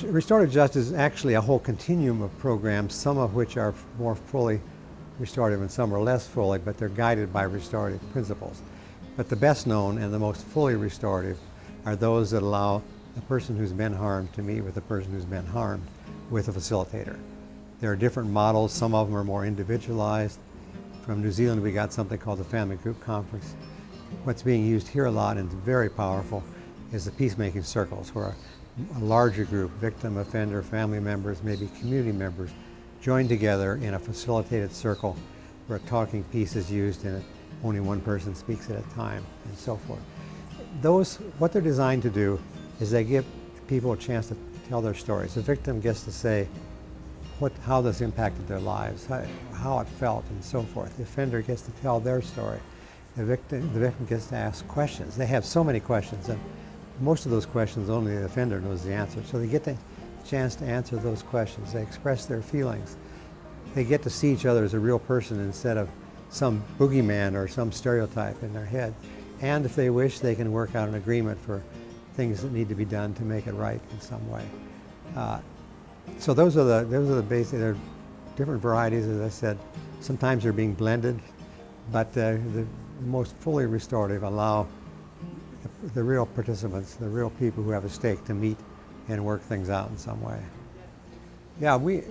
Restorative justice is actually a whole continuum of programs, some of which are more fully restorative and some are less fully, but they're guided by restorative principles. But the best known and the most fully restorative are those that allow the person who's been harmed to meet with the person who's been harmed with a facilitator. There are different models. Some of them are more individualized. From New Zealand, we got something called the Family Group Conference. What's being used here a lot and very powerful is the peacemaking circles, where a larger group, victim, offender, family members, maybe community members, join together in a facilitated circle where talking piece is used and only one person speaks at a time, and so forth. What they're designed to do is they give people a chance to tell their stories. The victim gets to say how this impacted their lives, how it felt, and so forth. The offender gets to tell their story. The victim gets to ask questions. They have so many questions, and most of those questions only the offender knows the answer. So they get the chance to answer those questions. They express their feelings. They get to see each other as a real person instead of some boogeyman or some stereotype in their head. And if they wish, they can work out an agreement for things that need to be done to make it right in some way. So those are the basic. There are different varieties, as I said. Sometimes they're being blended, but the most fully restorative allow the real participants, the real people who have a stake, to meet and work things out in some way. Yeah, we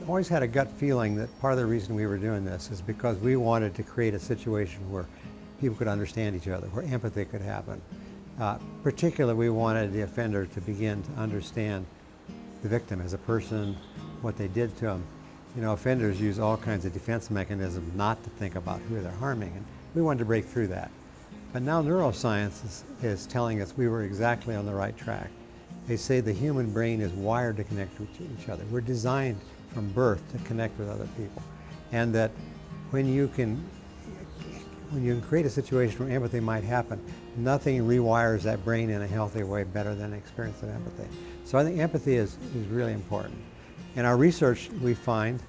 always had a gut feeling that part of the reason we were doing this is because we wanted to create a situation where people could understand each other, where empathy could happen. Particularly, we wanted the offender to begin to understand the victim as a person, what they did to them. You know, offenders use all kinds of defense mechanisms not to think about who they're harming, and we wanted to break through that. But now neuroscience is telling us we were exactly on the right track. They say the human brain is wired to connect with each other. We're designed from birth to connect with other people. And that when you can create a situation where empathy might happen, nothing rewires that brain in a healthy way better than an experience of empathy. So I think empathy is really important. In our research, we find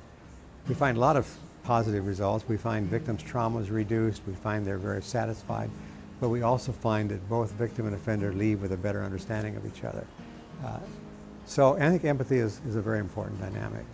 a lot of positive results. We find victims' trauma is reduced. We find they're very satisfied. But we also find that both victim and offender leave with a better understanding of each other. So I think empathy is a very important dynamic.